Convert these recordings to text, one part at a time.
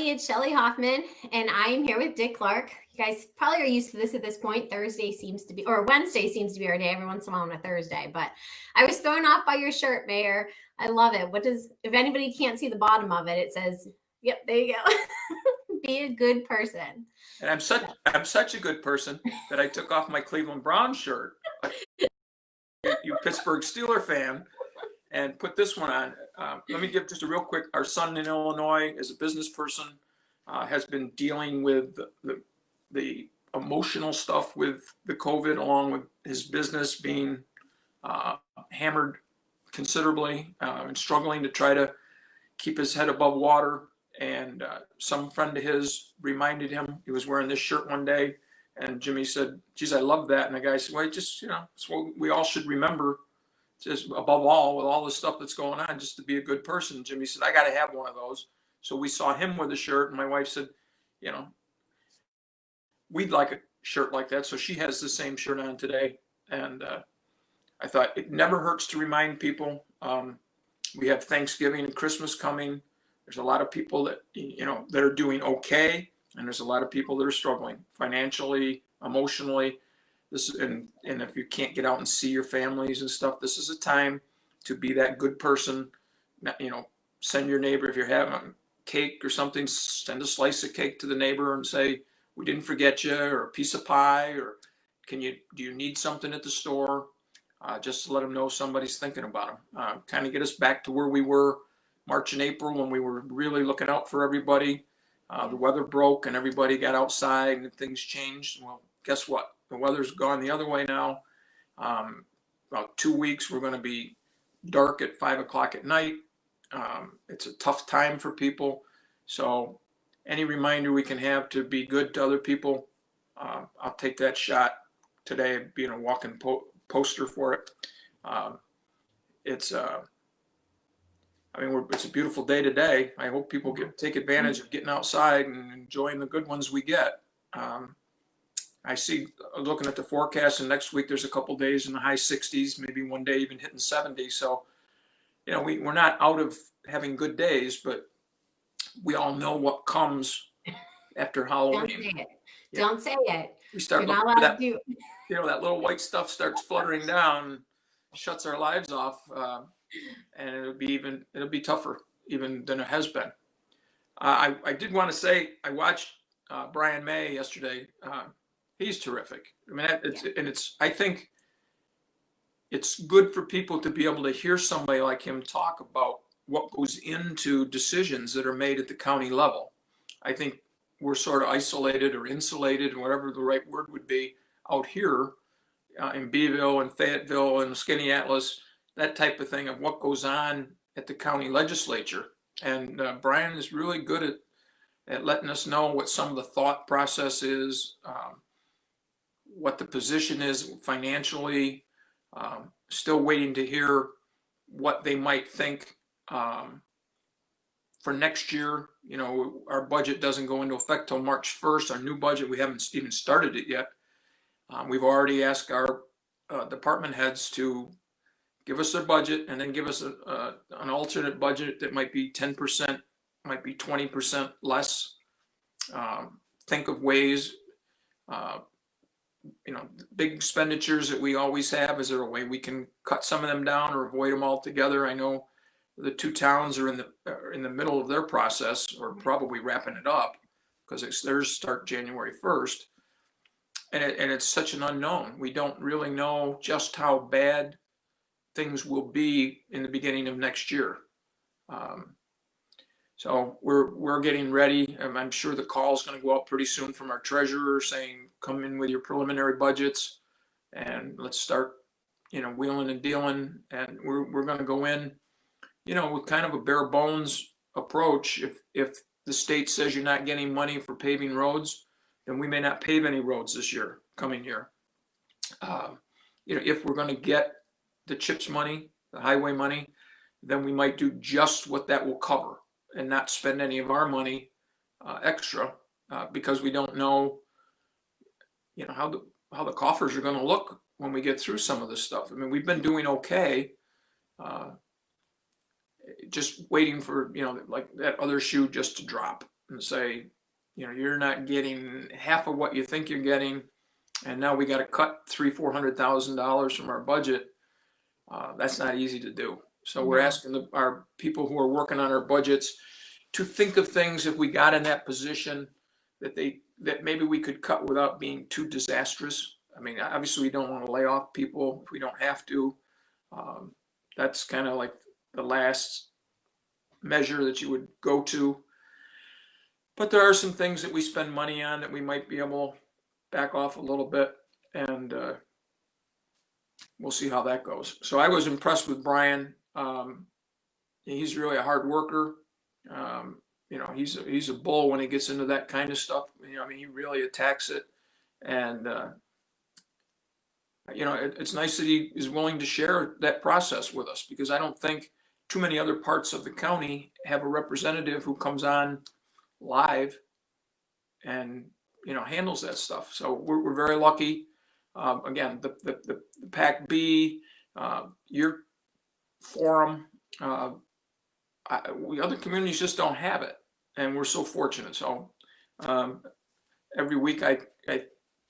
everybody. It's Shelly Hoffman, and I am here with Dick Clarke. You guys probably are used to this at this point. Wednesday seems to be our day. Every once in a while on a Thursday, but I was thrown off by your shirt, Mayor. I love it. If anybody can't see the bottom of it, it says, yep, there you go. Be a good person. And I'm such a good person that I took off my Cleveland Browns shirt, you Pittsburgh Steeler fan, and put this one on. Let me give just a real quick. Our son in Illinois, as a business person, has been dealing with the emotional stuff with the COVID, along with his business being hammered considerably and struggling to try to keep his head above water. And some friend of his reminded him, he was wearing this shirt one day, and Jimmy said, geez, I love that. And the guy said, well, just, it's what we all should remember, just above all, with all the stuff that's going on, just to be a good person. Jimmy said, I got to have one of those. So we saw him with a shirt, and my wife said, we'd like a shirt like that. So she has the same shirt on today. And I thought it never hurts to remind people. We have Thanksgiving and Christmas coming. There's a lot of people that, that are doing okay. And there's a lot of people that are struggling financially, emotionally. And if you can't get out and see your families and stuff, this is a time to be that good person. Send your neighbor, if you're having cake or something, send a slice of cake to the neighbor and say, we didn't forget you, or a piece of pie, or do you need something at the store? Just to let them know somebody's thinking about them. Kind of get us back to where we were March and April, when we were really looking out for everybody. The weather broke and everybody got outside and things changed. Well, guess what? The weather's gone the other way now. About 2 weeks, we're going to be dark at 5 o'clock at night. It's a tough time for people. So any reminder we can have to be good to other people, I'll take that shot today, being a walking poster for it. It's a beautiful day today. I hope people take advantage of getting outside and enjoying the good ones we get. I see, looking at the forecast, and next week there's a couple days in the high 60s, maybe one day even hitting 70. So, we're not out of having good days, but we all know what comes after Halloween. Don't say it. We start looking for that, that little white stuff starts fluttering down, shuts our lives off, and it'll be tougher even than it has been. I did want to say, I watched Brian May yesterday. He's terrific. I think it's good for people to be able to hear somebody like him talk about what goes into decisions that are made at the county level. I think we're sort of isolated or insulated, whatever the right word would be, out here in Beeville and Fayetteville and Skinny Atlas, that type of thing, of what goes on at the county legislature. And Brian is really good at letting us know what some of the thought process is, what the position is financially. Still waiting to hear what they might think for next year. Our budget doesn't go into effect till March 1st. Our new budget, we haven't even started it yet. We've already asked our department heads to give us their budget and then give us an alternate budget that might be 10%, might be 20% less. Think of ways, big expenditures that we always have. Is there a way we can cut some of them down or avoid them altogether? I know the two towns are in the middle of their process, or probably wrapping it up, because theirs start January 1st. And it's such an unknown. We don't really know just how bad things will be in the beginning of next year. So we're getting ready. I'm sure the call is going to go out pretty soon from our treasurer saying, come in with your preliminary budgets and let's start, wheeling and dealing. And we're going to go in, with kind of a bare bones approach. If the state says you're not getting money for paving roads, then we may not pave any roads this coming year. If we're going to get the CHIPS money, the highway money, then we might do just what that will cover and not spend any of our money extra, because we don't know, how the coffers are going to look when we get through some of this stuff. We've been doing okay, just waiting for, like that other shoe just to drop. and say, you're not getting half of what you think you're getting, and now we got to cut $300,000-$400,000 from our budget. That's not easy to do. So we're asking our people who are working on our budgets to think of things if we got in that position that maybe we could cut without being too disastrous. I mean, obviously we don't want to lay off people if we don't have to. That's kind of like the last measure that you would go to. But there are some things that we spend money on that we might be able to back off a little bit, and we'll see how that goes. So I was impressed with Brian. He's really a hard worker. He's a bull when he gets into that kind of stuff. He really attacks it, and it's nice that he is willing to share that process with us, because I don't think too many other parts of the county have a representative who comes on live and handles that stuff. So we're very lucky. Again, the PAC B, your forum, we other communities just don't have it, and we're so fortunate. So every week I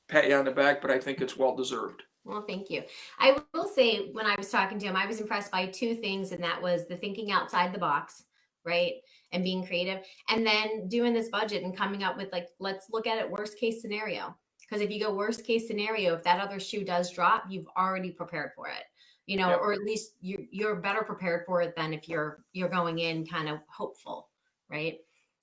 pat you on the back, but I think it's well deserved. Well, thank you. I will say, when I was talking to him, I was impressed by two things, and that was the thinking outside the box, right? And being creative, and then doing this budget and coming up with, like, let's look at it worst case scenario. Because if you go worst case scenario, if that other shoe does drop, you've already prepared for it, Yep. or at least you're better prepared for it than if you're going in kind of hopeful, right?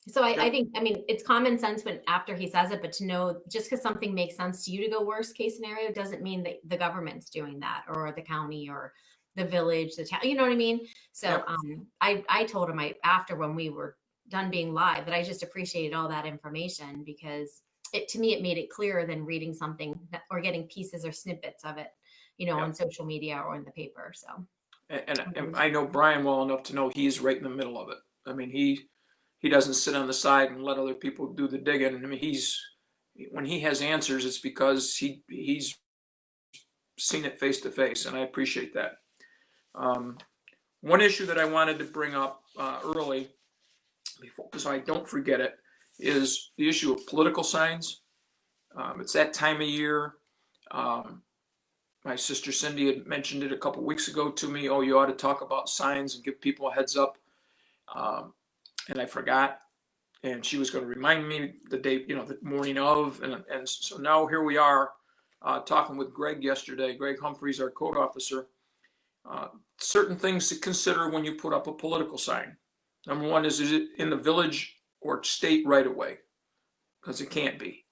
So I think, it's common sense after he says it, but to know, just because something makes sense to you to go worst case scenario doesn't mean that the government's doing that, or the county, or the village, the town, you know what I mean? So Yep. I told him after, when we were done being live, that I just appreciated all that information, because to me, it made it clearer than reading something or getting pieces or snippets of it, on social media or in the paper. So, and I know Brian well enough to know he's right in the middle of it. I mean, he doesn't sit on the side and let other people do the digging. I mean, when he has answers, it's because he's seen it face to face, and I appreciate that. One issue that I wanted to bring up early, so I don't forget it, is the issue of political signs. It's that time of year. My sister Cindy had mentioned it a couple weeks ago to me. Oh, you ought to talk about signs and give people a heads up. And I forgot. And she was going to remind me the day, the morning of. And so now here we are talking with Greg yesterday. Greg Humphreys, our code officer. Certain things to consider when you put up a political sign. Number one is it in the village or state right of way? Because it can't be.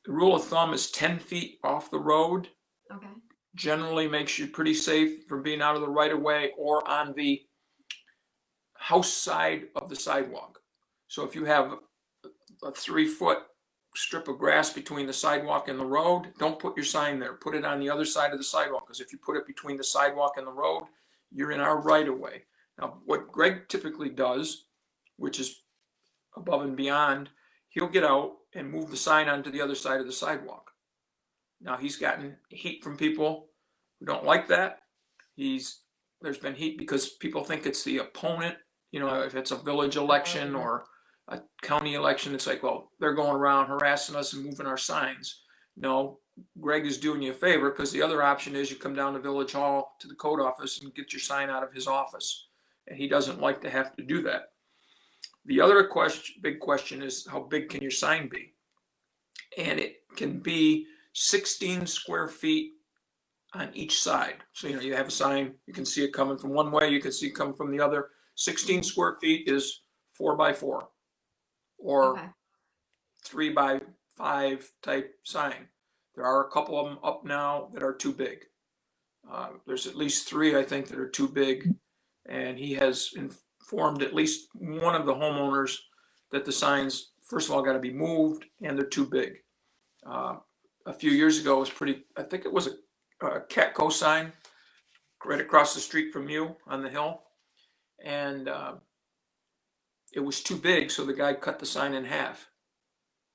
The rule of thumb is 10 feet off the road. okay. Generally makes you pretty safe from being out of the right of way or on the house side of the sidewalk. So if you have a 3-foot strip of grass between the sidewalk and the road, don't put your sign there. Put it on the other side of the sidewalk, because if you put it between the sidewalk and the road, you're in our right of way. Now, what Greg typically does, which is above and beyond, he'll get out and move the sign onto the other side of the sidewalk. Now, he's gotten heat from people who don't like that. There's been heat because people think it's the opponent. If it's a village election or a county election, it's like, well, they're going around harassing us and moving our signs. No, Greg is doing you a favor, because the other option is you come down to Village Hall to the code office and get your sign out of his office. And he doesn't like to have to do that. The other big question is, how big can your sign be? And it can be 16 square feet on each side. So, you have a sign, you can see it coming from one way, you can see it coming from the other. 16 square feet is 4 by 4 or 3 by 5 type sign. There are a couple of them up now that are too big. There's at least 3, I think, that are too big. And he has informed at least one of the homeowners that the signs, first of all, got to be moved, and they're too big. A few years ago, it was I think it was a Catco sign right across the street from you on the hill. And it was too big, so the guy cut the sign in half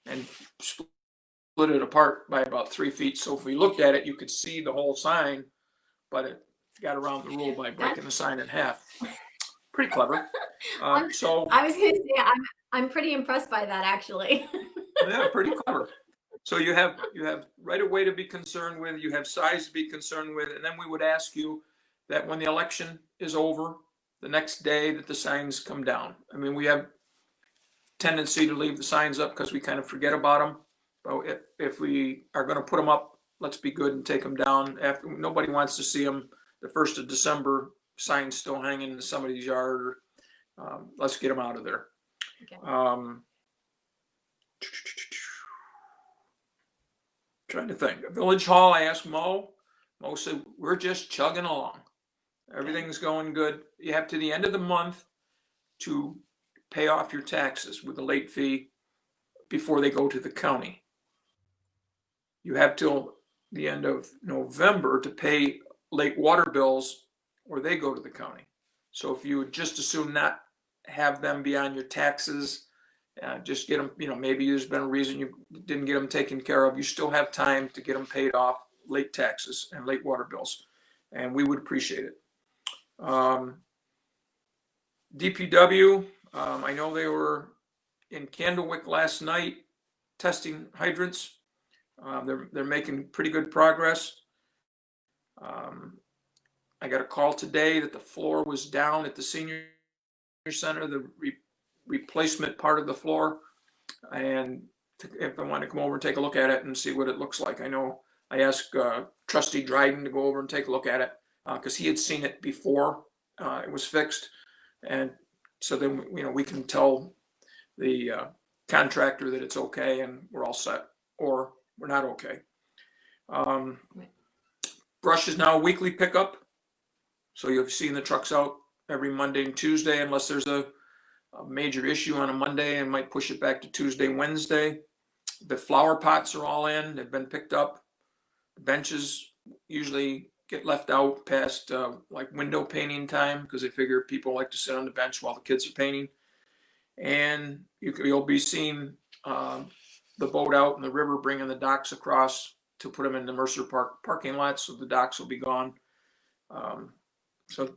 and split it apart by about 3 feet. So if we looked at it, you could see the whole sign, but it got around the rule by breaking the sign in half. pretty clever. So I was going to say I'm pretty impressed by that actually. yeah, pretty clever. So you have right away to be concerned with, you have size to be concerned with, and then we would ask you that when the election is over, the next day that the signs come down. I mean, we have tendency to leave the signs up because we kind of forget about them. But if we are going to put them up, let's be good and take them down. After, nobody wants to see them the 1st of December, signs still hanging in somebody's yard. Let's get them out of there. Okay. Trying to think. Village Hall, I asked Mo. Mo said, we're just chugging along. Everything's going good. You have to the end of the month to pay off your taxes with a late fee before they go to the county. You have till the end of November to pay late water bills or they go to the county. So if you would just as soon not have them be on your taxes, just get them, maybe there's been a reason you didn't get them taken care of. You still have time to get them paid off, late taxes and late water bills. And we would appreciate it. DPW, I know they were in Candlewick last night testing hydrants. They're making pretty good progress. I got a call today that the floor was down at the senior center, the replacement part of the floor, and if I want to come over and take a look at it and see what it looks like. I know I asked Trustee Dryden to go over and take a look at it because he had seen it before it was fixed, and so then we can tell the contractor that it's okay and we're all set, or we're not okay. Brush is now a weekly pickup, so you've seen the trucks out every Monday and Tuesday, unless there's a major issue on a Monday, and might push it back to Tuesday, Wednesday. The flower pots are all in, they've been picked up. Benches usually get left out past like window painting time because they figure people like to sit on the bench while the kids are painting. And you'll be seeing the boat out in the river bringing the docks across to put them in the Mercer Park parking lot, so the docks will be gone. So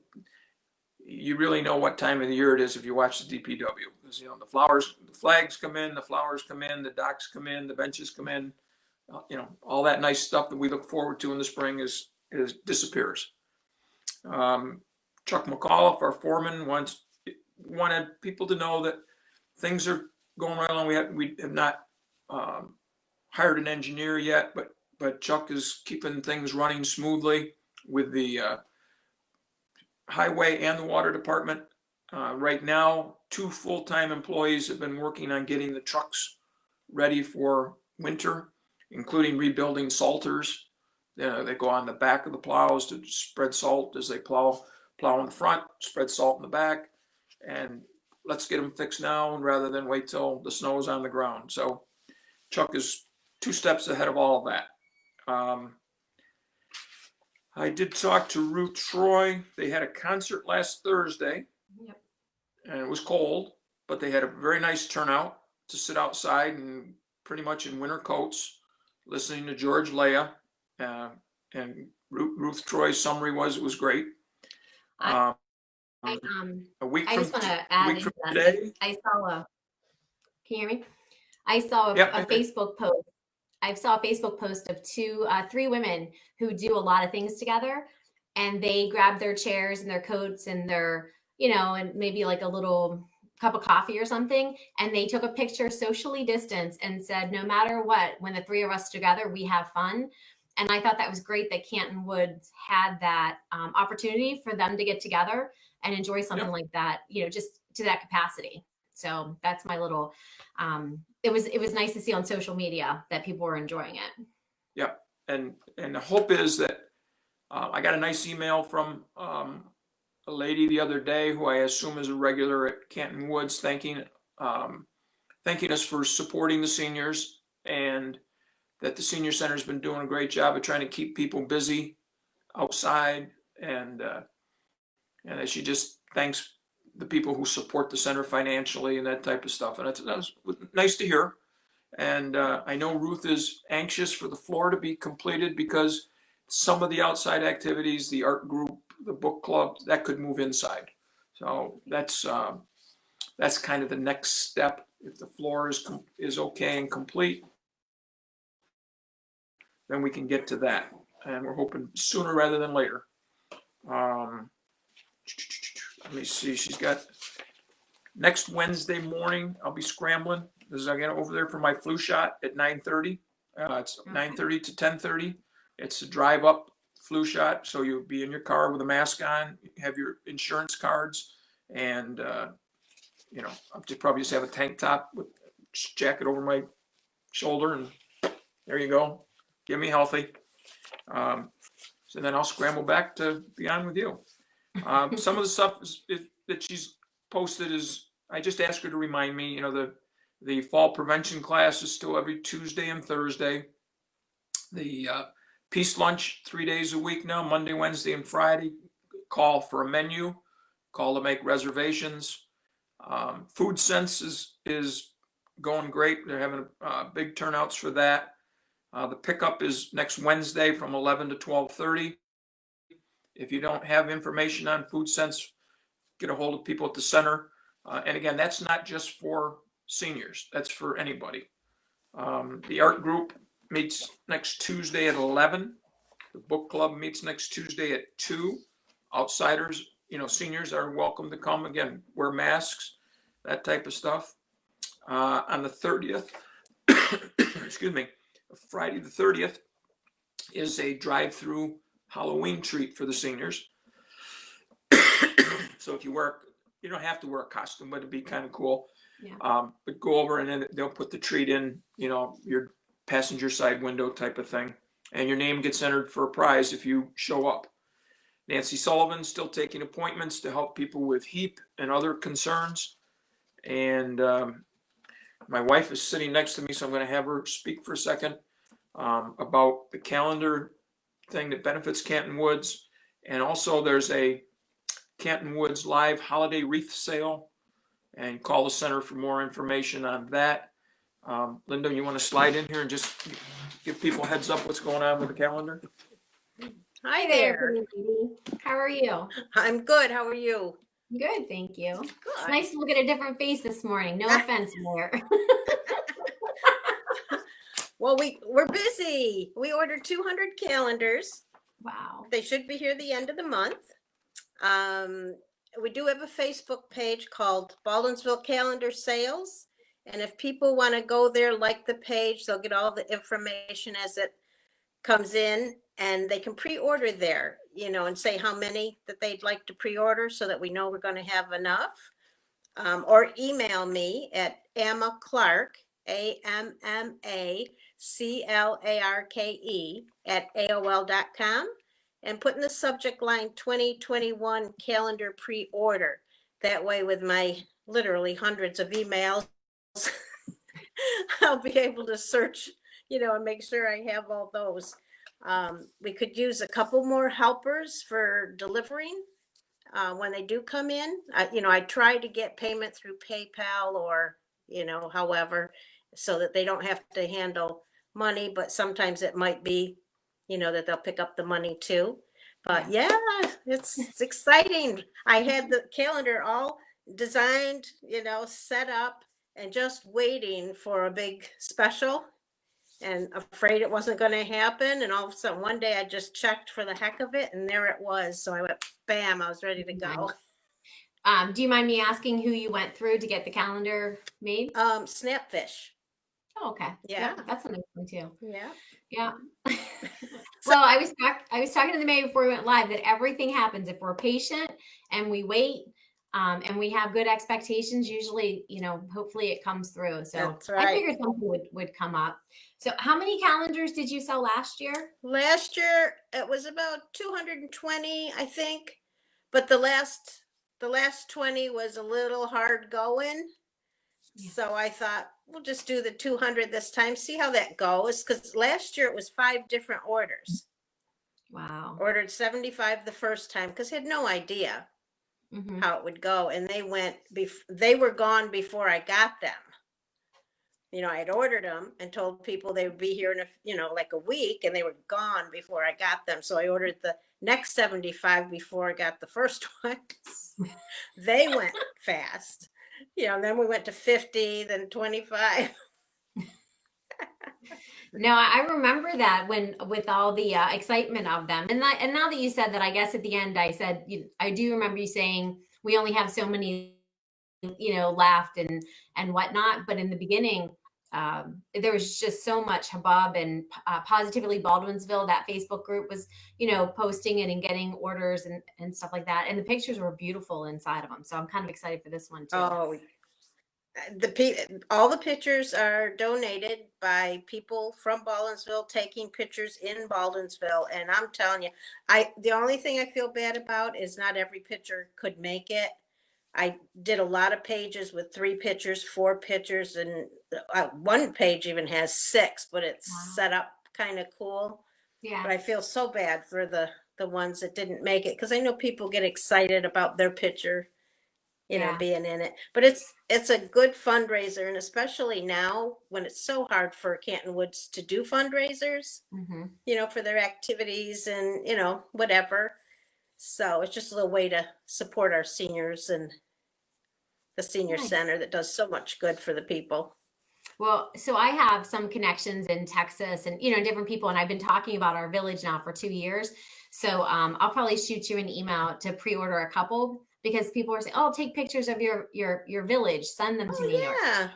you really know what time of the year it is if you watch the DPW. Because, the flags come in, the flowers come in, the docks come in, the benches come in. All that nice stuff that we look forward to in the spring disappears. Chuck McAuliffe, our foreman, wanted people to know that things are going right along. We have not hired an engineer yet, but Chuck is keeping things running smoothly with the highway and the water department. Right now, 2 full-time employees have been working on getting the trucks ready for winter, including rebuilding salters. They go on the back of the plows to spread salt as they plow in the front, spread salt in the back, and let's get them fixed now rather than wait till the snow is on the ground. So Chuck is 2 steps ahead of all of that. I did talk to Ruth Troy. They had a concert last Thursday. Yep. And it was cold, but they had a very nice turnout to sit outside and pretty much in winter coats, listening to George Leah. And Ruth Troy's summary was, it was great. A week I from, just want to add week from that today. can you hear me? I saw a Facebook post. I saw a Facebook post of 3 women who do a lot of things together, and they grab their chairs and their coats and their, and maybe like a little cup of coffee or something. And they took a picture socially distanced and said, no matter what, when the 3 of us together, we have fun. And I thought that was great that Canton Woods had that opportunity for them to get together and enjoy something like that, just to that capacity. So that's my little, it was nice to see on social media that people were enjoying it. Yeah. And the hope is that I got a nice email from a lady the other day who I assume is a regular at Canton Woods, thanking us for supporting the seniors, and that the senior center has been doing a great job of trying to keep people busy outside, and that she just thanks the people who support the center financially and that type of stuff. And that was nice to hear. And I know Ruth is anxious for the floor to be completed because some of the outside activities, the art group, the book club, that could move inside. So that's kind of the next step. If the floor is okay and complete, then we can get to that. And we're hoping sooner rather than later. Let me see. She's got next Wednesday morning. I'll be scrambling. This is again over there for my flu shot at 9:30. It's 9:30 to 10:30. It's a drive up flu shot. So you'll be in your car with a mask on, have your insurance cards, and I'll probably just have a tank top with jacket over my shoulder, and there you go. Get me healthy. So then I'll scramble back to be on with you. Some of the stuff that she's posted is, I just asked her to remind me, the fall prevention class is still every Tuesday and Thursday. The peace lunch 3 days a week now, Monday, Wednesday, and Friday. Call for a menu, call to make reservations. Food Sense is going great. They're having big turnouts for that. The pickup is next Wednesday from 11 to 12:30. If you don't have information on Food Sense, get a hold of people at the center. And again, that's not just for seniors. That's for anybody. The art group meets next Tuesday at 11. The book club meets next Tuesday at 2. Outsiders, seniors are welcome to come. Again, wear masks, that type of stuff. On the 30th, excuse me, Friday the 30th is a drive-through Halloween treat for the seniors. So if you don't have to wear a costume, but it'd be kind of cool. Yeah. But go over and then they'll put the treat in, your passenger side window type of thing. And your name gets entered for a prize if you show up. Nancy Sullivan's still taking appointments to help people with HEAP and other concerns. And my wife is sitting next to me, so I'm going to have her speak for a second about the calendar thing that benefits Canton Woods. And also there's a Canton Woods live holiday wreath sale, and call the center for more information on that. Linda, you want to slide in here and just give people a heads up what's going on with the calendar? Hi there. How are you? I'm good. How are you? Good, thank you. Good. It's nice to look at a different face this morning. No offense, Mayor. Well, we're busy. We ordered 200 calendars. Wow. They should be here the end of the month. We do have a Facebook page called Baldwinsville Calendar Sales. And if people want to go there, like the page, they'll get all the information as it comes in, and they can pre-order there, and say how many that they'd like to pre-order so that we know we're going to have enough. Or email me at Amma Clarke, AMMACLARKE @AOL.com, and put in the subject line 2021 calendar pre-order. That way, with my literally hundreds of emails, I'll be able to search, and make sure I have all those. We could use a couple more helpers for delivering when they do come in. I try to get payment through PayPal or, however, so that they don't have to handle money, but sometimes it might be, that they'll pick up the money too. But yeah, it's exciting. I had the calendar all designed, set up, and just waiting for a big special, and afraid it wasn't going to happen. And all of a sudden one day I just checked for the heck of it, and there it was. So I went, bam, I was ready to go. Do you mind me asking who you went through to get the calendar made? Snapfish. Oh, okay. Yeah. That's a nice one too. Yeah. Yeah. Well, I was talking to the mayor before we went live that everything happens if we're patient and we wait. And we have good expectations. Usually, hopefully it comes through. So That's right. I figured something would come up. So how many calendars did you sell last year? Last year it was about 220, I think. But the last 20 was a little hard going. Yeah. So I thought we'll just do the 200 this time, see how that goes. Because last year it was 5 different orders. Wow. Ordered 75 the first time because I had no idea how it would go, and they were gone before I got them. You know, I had ordered them and told people they would be here in like a week, and they were gone before I got them. So I ordered the next 75 before I got the first ones. They went fast. And then we went to 50, then 25. No, I remember that when with all the excitement of them, and now that you said that, I guess at the end I said I do remember you saying we only have so many, left and whatnot. But in the beginning, there was just so much hubbub and Positively Baldwinsville. That Facebook group was, posting it and getting orders and stuff like that. And the pictures were beautiful inside of them. So I'm kind of excited for this one too. Oh, all the pictures are donated by people from Baldwinsville taking pictures in Baldwinsville, and I'm telling you, the only thing I feel bad about is not every picture could make it. I did a lot of pages with 3 pictures, 4 pictures, and one page even has 6, but it's set up kind of cool. Yeah. But I feel so bad for the ones that didn't make it, because I know people get excited about their picture being in it. But it's a good fundraiser, and especially now when it's so hard for Canton Woods to do fundraisers, for their activities and, whatever. So it's just a little way to support our seniors and the senior center that does so much good for the people. Well, so I have some connections in Texas and, different people, and I've been talking about our village now for 2 years. So I'll probably shoot you an email to pre-order a couple, because people are saying, "Oh, take pictures of your village, send them to me." Yeah.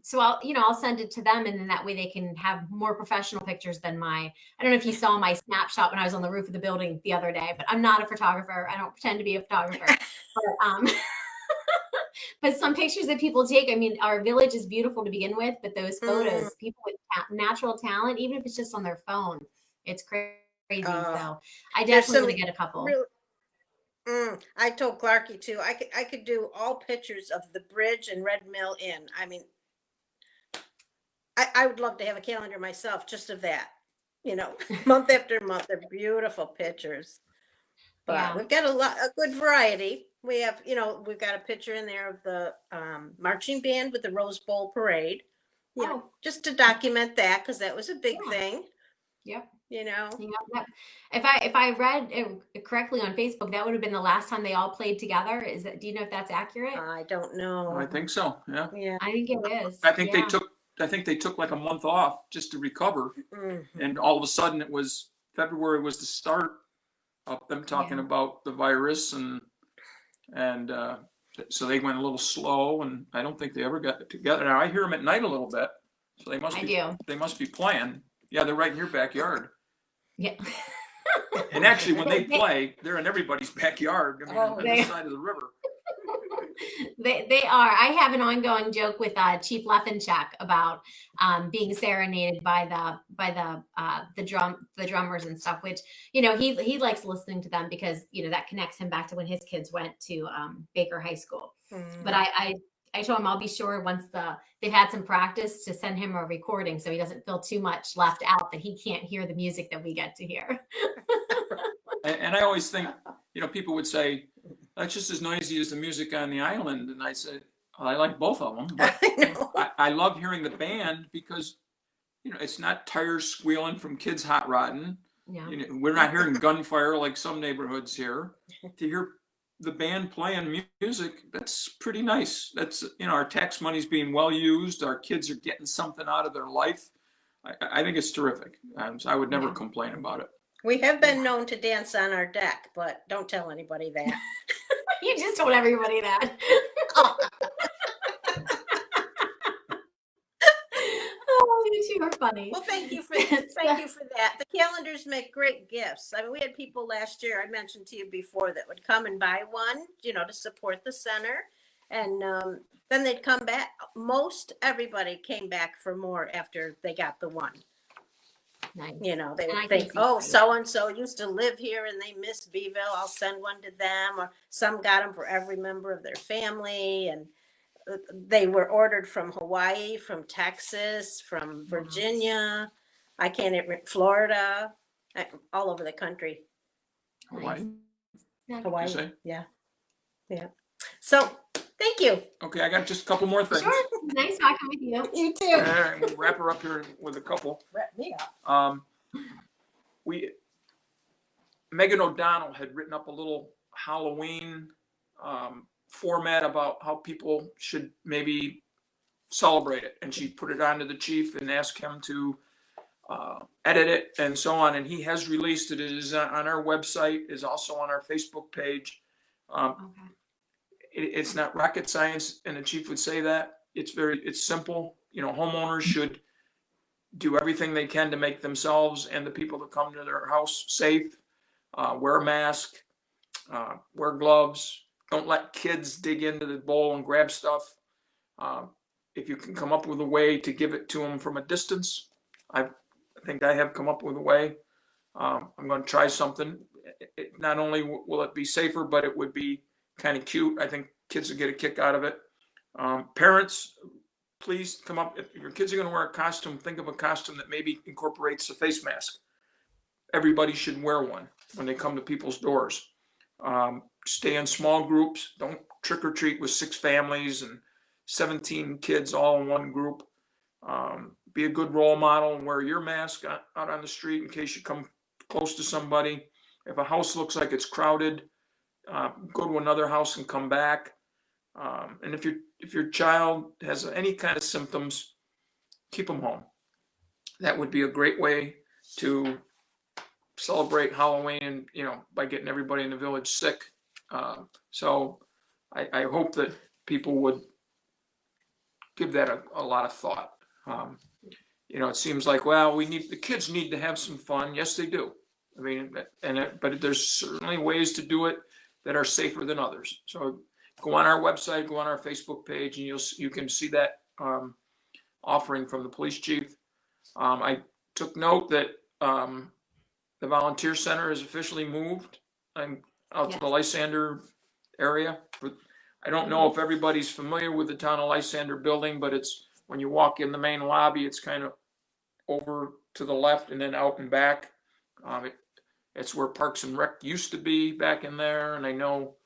So I'll send it to them, and then that way they can have more professional pictures than I don't know if you saw my snapshot when I was on the roof of the building the other day, but I'm not a photographer. I don't pretend to be a photographer. But but some pictures that people take, I mean, our village is beautiful to begin with, but those photos, people with natural talent, even if it's just on their phone, it's crazy. So I definitely want to get a couple. I told Clarke too, I could do all pictures of the bridge and Red Mill Inn. I mean, I would love to have a calendar myself just of that, month after month. They're beautiful pictures. But we've got a good variety. We have, we've got a picture in there of the marching band with the Rose Bowl parade, just to document that, because that was a big thing. Yep. Yep. If I read it correctly on Facebook, that would have been the last time they all played together. Do you know if that's accurate? I don't know. I think so. Yeah. Yeah. I think it is. I think they took like a month off just to recover, and all of a sudden it was February was the start of them talking about the virus, and so they went a little slow, and I don't think they ever got together. Now I hear them at night a little bit, so they must be playing. Yeah, they're right in your backyard. Yeah. And actually, when they play, they're in everybody's backyard. I mean, on the side of the river. They are. I have an ongoing joke with Chief Leffenchuk about being serenaded by the drummers and stuff, which he likes listening to them because that connects him back to when his kids went to Baker High School. But I told him I'll be sure once they've had some practice to send him a recording so he doesn't feel too much left out, that he can't hear the music that we get to hear. And I always think, people would say, that's just as noisy as the music on the island. And I said, I like both of them. But I love hearing the band because, it's not tires squealing from kids hot rodding. Yeah. We're not hearing gunfire like some neighborhoods here. To hear the band playing music, that's pretty nice. That's, our tax money's being well used. Our kids are getting something out of their life. I think it's terrific. So I would never complain about it. We have been known to dance on our deck, but don't tell anybody that. You just told everybody that. Oh, you two are funny. Well, thank you for that. The calendars make great gifts. I mean, we had people last year, I mentioned to you before, that would come and buy one, to support the center. And then they'd come back. Most everybody came back for more after they got the one. Nice. They would think, oh, so-and-so used to live here and they miss Beeville. I'll send one to them. Or some got them for every member of their family. And they were ordered from Hawaii, from Texas, from Virginia. I can't even, Florida, all over the country. Hawaii. Hawaii. You say? Yeah. So thank you. Okay, I got just a couple more things. Sure. Nice talking with you. You too. All right, we'll wrap her up here with a couple. Wrap me up. Megan O'Donnell had written up a little Halloween format about how people should maybe celebrate it, and she put it on to the chief and asked him to edit it and so on. And he has released it. It is on our website, is also on our Facebook page. Okay. It's not rocket science, and the chief would say that. It's simple. Homeowners should do everything they can to make themselves and the people that come to their house safe. Wear a mask, wear gloves. Don't let kids dig into the bowl and grab stuff. If you can come up with a way to give it to them from a distance, I think I have come up with a way. I'm going to try something. Not only will it be safer, but it would be kind of cute. I think kids will get a kick out of it. Parents, please come up. If your kids are going to wear a costume, think of a costume that maybe incorporates a face mask. Everybody should wear one when they come to people's doors. Stay in small groups. Don't trick or treat with 6 families and 17 kids all in one group. Be a good role model and wear your mask out on the street in case you come close to somebody. If a house looks like it's crowded, go to another house and come back. And if your child has any kind of symptoms, keep them home. That would be a great way to celebrate Halloween, by getting everybody in the village sick. So I hope that people would give that a lot of thought. It seems like, well, the kids need to have some fun. Yes, they do. I mean, but there's certainly ways to do it that are safer than others. So go on our website, go on our Facebook page, and you can see that offering from the police chief. I took note that the volunteer center is officially moved. I'm out to the Lysander area. I don't know if everybody's familiar with the town of Lysander building, but it's when you walk in the main lobby, it's kind of over to the left and then out and back. It's where Parks and Rec used to be back in there, and I know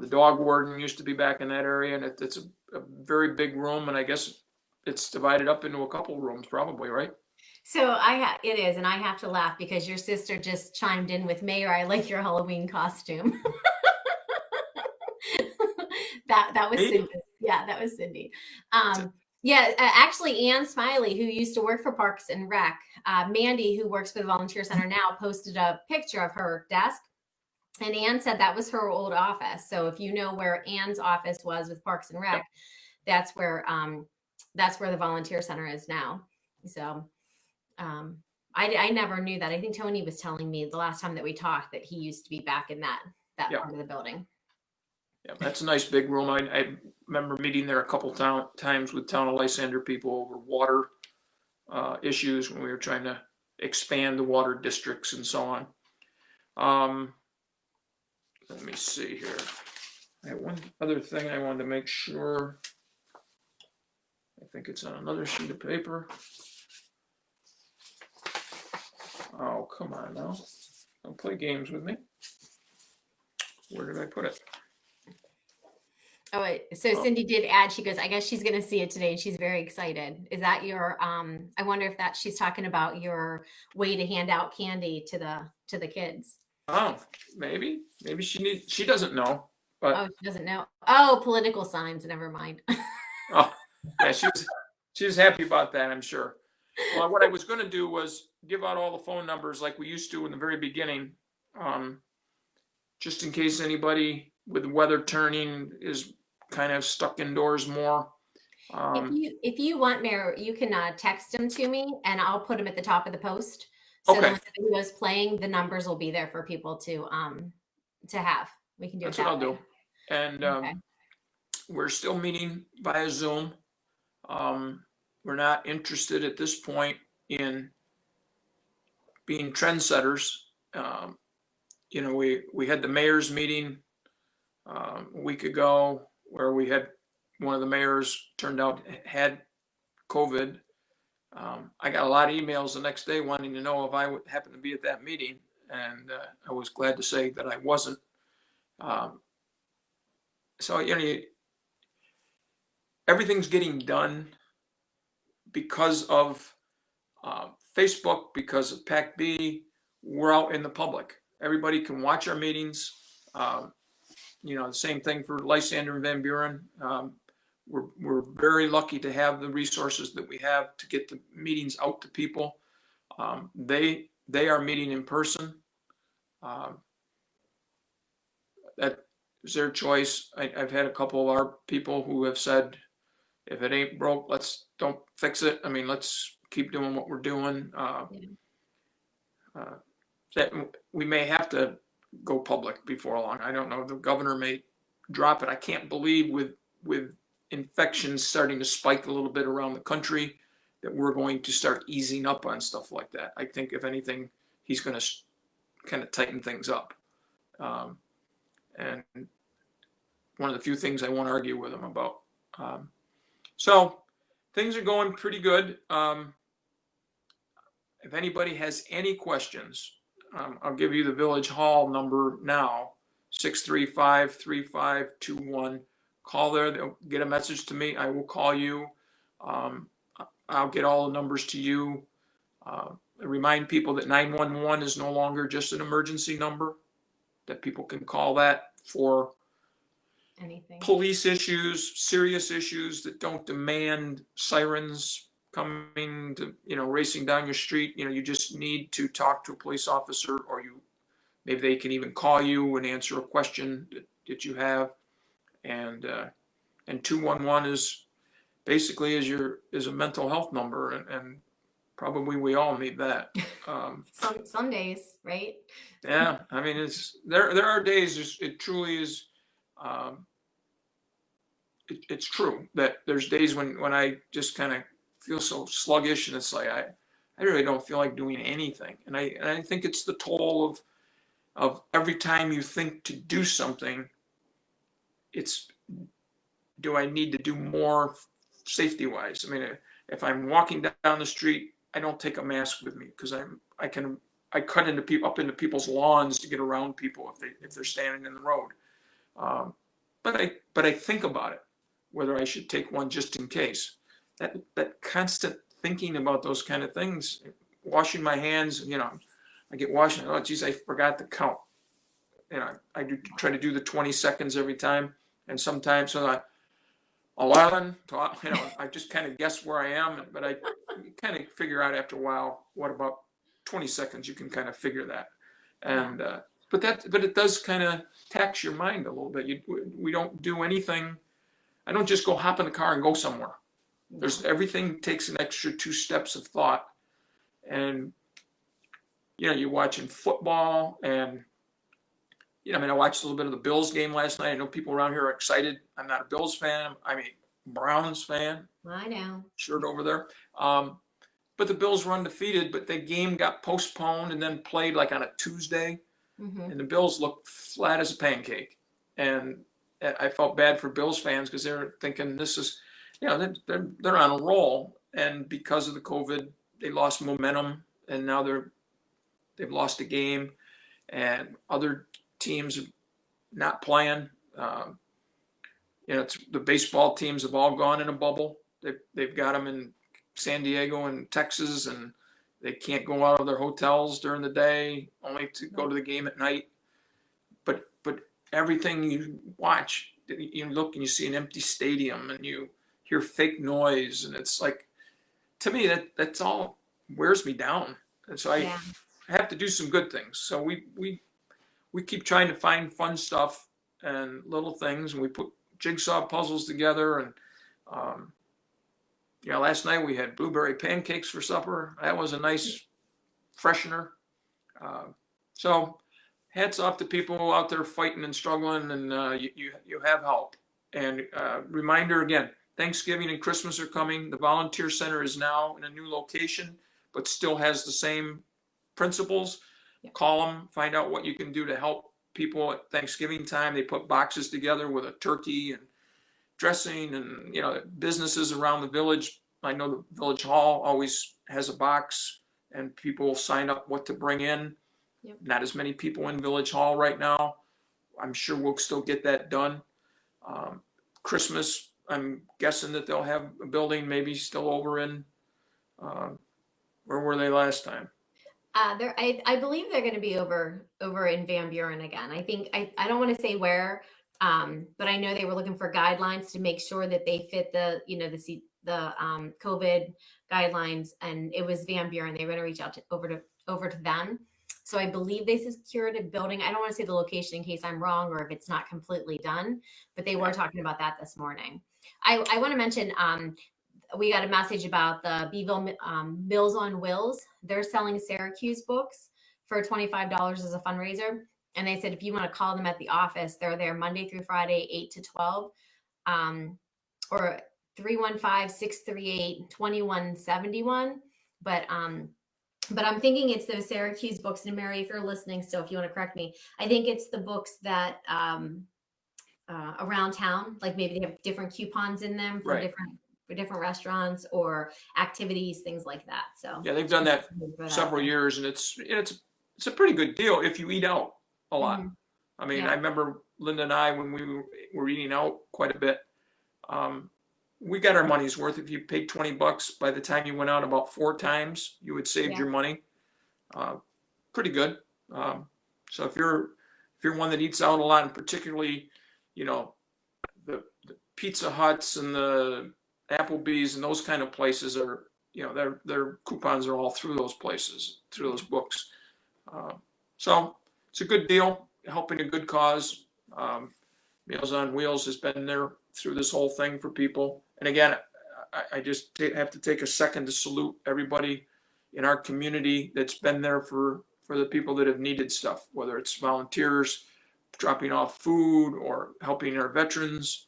the dog warden used to be back in that area, and it's a very big room, and I guess it's divided up into a couple rooms, probably, right? So it is, and I have to laugh because your sister just chimed in with, Mayor, I like your Halloween costume. that was Hey. Cindy. Yeah, that was Cindy. Actually, Ann Smiley, who used to work for Parks and Rec, Mandy, who works for the Volunteer Center now, posted a picture of her desk. And Ann said that was her old office. So if you know where Ann's office was with Parks and Rec, that's where the Volunteer Center is now. So I never knew that. I think Tony was telling me the last time that we talked that he used to be back in that part of the building. Yeah, that's a nice big room. I remember meeting there a couple times with town of Lysander people over water issues when we were trying to expand the water districts and so on. Let me see here. I have one other thing I wanted to make sure. I think it's on another sheet of paper. Oh, come on now. Don't play games with me. Where did I put it? Oh, wait. So Cindy did add, she goes, I guess she's going to see it today. And she's very excited. Is that your, I wonder if she's talking about your way to hand out candy to the kids. Oh, maybe she doesn't know, but. Oh, she doesn't know. Oh, political signs. Never mind. Oh, yeah, she was happy about that, I'm sure. Well, what I was going to do was give out all the phone numbers like we used to in the very beginning, just in case anybody with the weather turning is kind of stuck indoors more. If you want, Mayor, you can text them to me, and I'll put them at the top of the post. So Okay. when the video's playing, the numbers will be there for people to have. We can do That's it what that I'll way. do. And Okay. we're still meeting via Zoom. We're not interested at this point in being trendsetters. We had the mayor's meeting a week ago where we had one of the mayors turned out had COVID. I got a lot of emails the next day wanting to know if I would happen to be at that meeting, and I was glad to say that I wasn't. So everything's getting done because of Facebook, because of PAC B. We're out in the public. Everybody can watch our meetings. The same thing for Lysander and Van Buren. We're very lucky to have the resources that we have to get the meetings out to people. They are meeting in person. That is their choice. I've had a couple of our people who have said, if it ain't broke, don't fix it. I mean, let's keep doing what we're doing. That we may have to go public before long. I don't know. The governor may drop it. I can't believe with infections starting to spike a little bit around the country that we're going to start easing up on stuff like that. I think if anything, he's going to kind of tighten things up. And one of the few things I won't argue with him about. So things are going pretty good. If anybody has any questions, I'll give you the Village Hall number now, 635-3521. Call there, they'll get a message to me. I will call you. I'll get all the numbers to you. I remind people that 911 is no longer just an emergency number, that people can call that for Anything. Police issues, serious issues that don't demand sirens coming to, racing down your street. You just need to talk to a police officer, or maybe they can even call you and answer a question that you have. And 211 is basically is a mental health number, and probably we all need that. Some days, right? Yeah, I mean, there are days it truly is. It's true that there's days when I just kind of feel so sluggish, and it's like I really don't feel like doing anything, and I think it's the toll of every time you think to do something, do I need to do more safety wise? I mean, if I'm walking down the street, I don't take a mask with me because I cut into people's lawns to get around people if they're standing in the road. But I think about it, whether I should take one just in case. That constant thinking about those kind of things, washing my hands, I get washing. Oh, geez, I forgot to count. I do try to do the 20 seconds every time, and sometimes 11. I just kind of guess where I am, but I kind of figure out after a while. What about 20 seconds? You can kind of figure that, and but it does kind of tax your mind a little bit. We don't do anything. I don't just go hop in the car and go somewhere. Everything takes an extra 2 steps of thought, and you're watching football, and I watched a little bit of the Bills game last night. I know people around here are excited. I'm not a Bills fan. I'm a Browns fan. I know. Shirt over there. But the Bills were undefeated, but the game got postponed and then played like on a Tuesday, and the Bills looked flat as a pancake. And I felt bad for Bills fans because they're thinking this is, they're on a roll, and because of the COVID, they lost momentum, and now they've lost a game, and other teams are not playing. The baseball teams have all gone in a bubble. They've got them in San Diego and Texas, and they can't go out of their hotels during the day, only to go to the game at night. But everything you watch, you look and you see an empty stadium, and you hear fake noise, and it's like, to me, that's all wears me down. And so I have to do some good things. So we keep trying to find fun stuff and little things, and we put jigsaw puzzles together. And last night we had blueberry pancakes for supper. That was a nice freshener. So hats off to people out there fighting and struggling, and you have help. And reminder again, Thanksgiving and Christmas are coming. The volunteer center is now in a new location, but still has the same principles. Yep. Call them, find out what you can do to help people at Thanksgiving time. They put boxes together with a turkey and dressing, and businesses around the village. I know the Village Hall always has a box, and people sign up what to bring in. Yep. Not as many people in Village Hall right now. I'm sure we'll still get that done. Christmas, I'm guessing that they'll have a building maybe still over in, where were they last time? I believe they're going to be over in Van Buren again. I think I don't want to say where, but I know they were looking for guidelines to make sure that they fit the COVID guidelines, and it was Van Buren. They were going to reach out over to them. So I believe they secured a building. I don't want to say the location in case I'm wrong or if it's not completely done, but they were talking about that this morning. I want to mention, we got a message about the Beeville Mills on Wheels. They're selling Syracuse books for $25 as a fundraiser. And they said, if you want to call them at the office, they're there Monday through Friday, 8 to 12, or 315-638-2171. But I'm thinking it's those Syracuse books. And Mary, if you're listening still, if you want to correct me, I think it's the books that around town, like maybe they have different coupons in them for different restaurants or activities, things like that. So yeah, they've done that several years, and it's a pretty good deal if you eat out a lot. I mean, I remember Linda and I, when we were eating out quite a bit, we got our money's worth. If you paid $20, by the time you went out about 4 times, you would save your money. Pretty good. So if you're one that eats out a lot, and particularly, the Pizza Huts and the Applebee's and those kind of places are, their coupons are all through those places, through those books. So it's a good deal, helping a good cause. Meals on Wheels has been there through this whole thing for people. And again, I just have to take a second to salute everybody in our community that's been there for the people that have needed stuff, whether it's volunteers dropping off food or helping our veterans,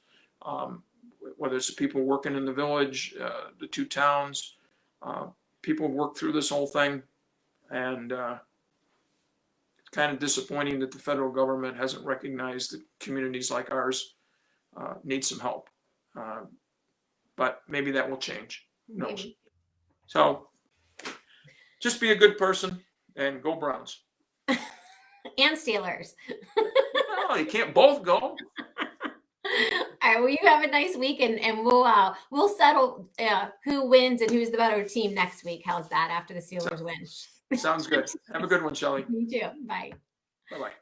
whether it's the people working in the village, the 2 towns. People work through this whole thing, and it's kind of disappointing that the federal government hasn't recognized that communities like ours need some help. But maybe that will change. Who knows? Maybe. So just be a good person and go Browns. And Steelers. No, you can't both go. All right. Well, you have a nice week, and we'll settle who wins and who's the better team next week. How's that after the Steelers win? Sounds good. Have a good one, Shelley. You too. Bye. Bye-bye.